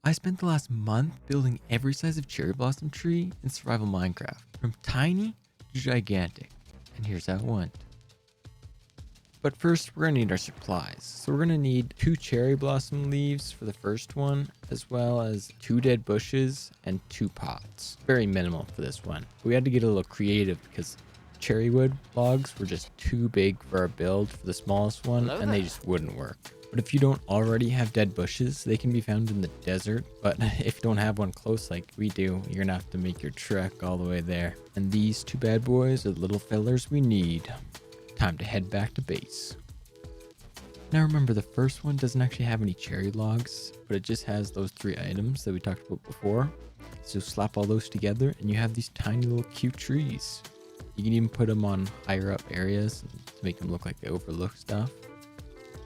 I spent the last month building every size of cherry blossom tree in survival Minecraft, from tiny to gigantic, and here's how it went. But first, we're gonna need our supplies. So we're gonna need 2 cherry blossom leaves for the first one, as well as 2 dead bushes and 2 pots. Very minimal for this one. We had to get a little creative because cherry wood logs were just too big for our build for the smallest one, and they just wouldn't work. But if you don't already have dead bushes, they can be found in the desert. But if you don't have one close like we do, you're gonna have to make your trek all the way there. And these 2 bad boys are the little fellers we need. Time to head back to base. Now remember, the first one doesn't actually have any cherry logs, but it just has those 3 items that we talked about before. So slap all those together and you have these tiny little cute trees. You can even put them on higher up areas to make them look like they overlook stuff.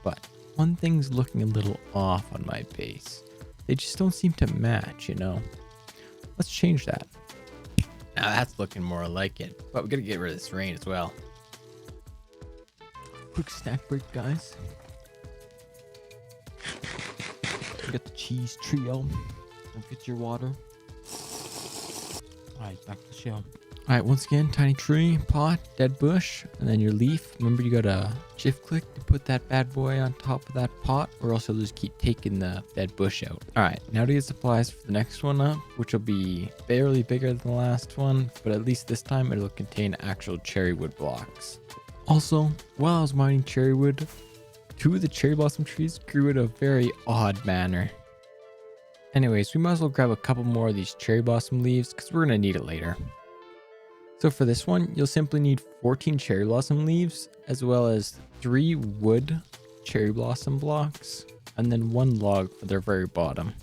But one thing's looking a little off on my base. They just don't seem to match, you know? Let's change that. Now that's looking more like it, but we gotta get rid of this rain as well. Quick snack break, guys. We got the cheese trio. Don't get your water. Alright, back to the show. Alright, once again, tiny tree, pot, dead bush, and then your leaf. Remember, you gotta shift click to put that bad boy on top of that pot, or else you'll just keep taking the dead bush out. Alright, now to get supplies for the next one up, which will be barely bigger than the last one, but at least this time it'll contain actual cherry wood blocks. Also, while I was mining cherry wood, 2 of the cherry blossom trees grew in a very odd manner. Anyways, we might as well grab a couple more of these cherry blossom leaves because we're gonna need it later. So for this one, you'll simply need 14 cherry blossom leaves, as well as 3 wood cherry blossom blocks, and then 1 log for their very bottom.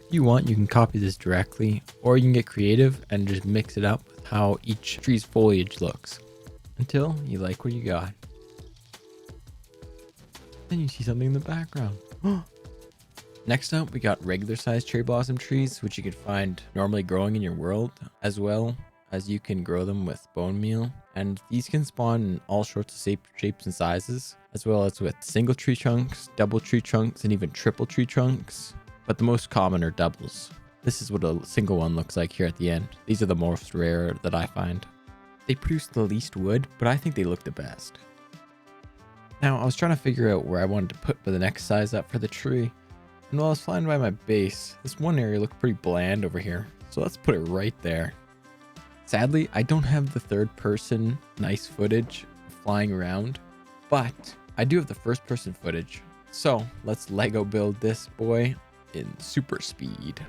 If you want, you can copy this directly, or you can get creative and just mix it up with how each tree's foliage looks, until you like what you got. Then you see something in the background. Next up, we got regular sized cherry blossom trees, which you can find normally growing in your world, as well as you can grow them with bone meal. And these can spawn in all sorts of shapes and sizes, as well as with single tree trunks, double tree trunks, and even triple tree trunks. But the most common are doubles. This is what a single one looks like here at the end. These are the most rare that I find. They produce the least wood, but I think they look the best. Now, I was trying to figure out where I wanted to put the next size up for the tree. And while I was flying by my base, this one area looked pretty bland over here. So let's put it right there. Sadly, I don't have the 3rd person nice footage flying around, but I do have the 1st person footage. So let's Lego build this boy in super speed.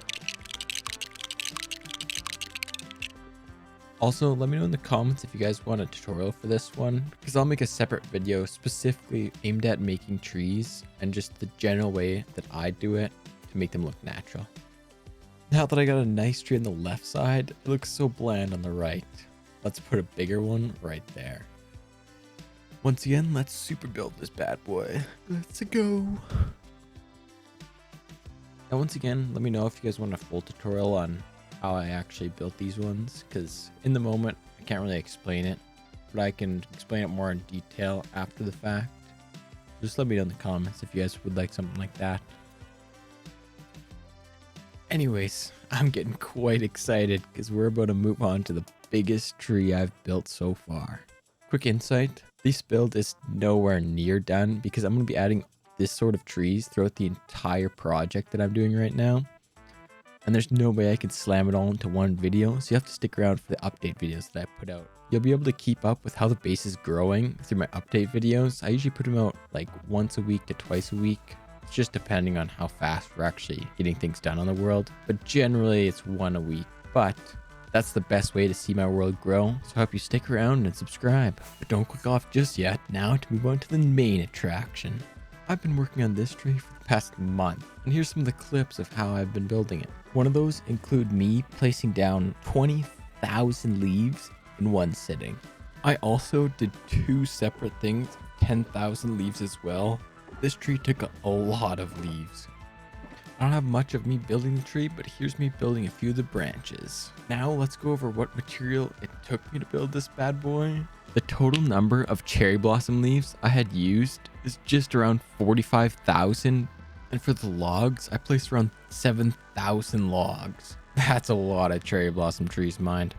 Also, let me know in the comments if you guys want a tutorial for this one, because I'll make a separate video specifically aimed at making trees and just the general way that I do it to make them look natural. Now that I got a nice tree on the left side, it looks so bland on the right. Let's put a bigger one right there. Once again, let's super build this bad boy. Let's go. Now once again, let me know if you guys want a full tutorial on how I actually built these ones, because in the moment I can't really explain it, but I can explain it more in detail after the fact. Just let me know in the comments if you guys would like something like that. Anyways, I'm getting quite excited because we're about to move on to the biggest tree I've built so far. Quick insight, this build is nowhere near done because I'm going to be adding this sort of trees throughout the entire project that I'm doing right now. And there's no way I can slam it all into one video, so you have to stick around for the update videos that I put out. You'll be able to keep up with how the base is growing through my update videos. I usually put them out like once a week to twice a week. It's just depending on how fast we're actually getting things done on the world. But generally it's 1 a week. But that's the best way to see my world grow. So I hope you stick around and subscribe. But don't click off just yet. Now to move on to the main attraction. I've been working on this tree for the past month, and here's some of the clips of how I've been building it. One of those include me placing down 20,000 leaves in one sitting. I also did 2 separate things, 10,000 leaves as well. This tree took a lot of leaves. I don't have much of me building the tree, but here's me building a few of the branches. Now let's go over what material it took me to build this bad boy. The total number of cherry blossom leaves I had used is just around 45,000, And for the logs, I placed around 7,000 logs. That's a lot of cherry blossom trees mined.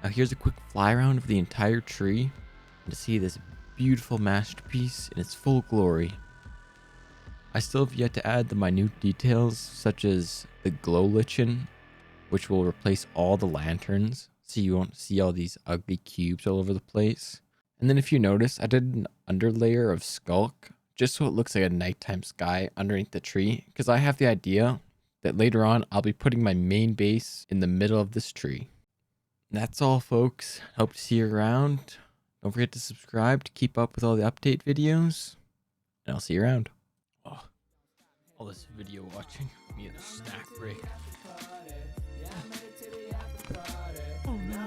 Now here's a quick fly around of the entire tree and to see this beautiful masterpiece in its full glory. I still have yet to add the minute details such as the glow lichen, which will replace all the lanterns so you won't see all these ugly cubes all over the place. And then if you notice, I did an underlayer of skulk just so it looks like a nighttime sky underneath the tree, because I have the idea that later on I'll be putting my main base in the middle of this tree. That's all, folks. Hope to see you around. Don't forget to subscribe to keep up with all the update videos, and I'll see you around. Oh, all this video watching. Me a snack break. Oh no.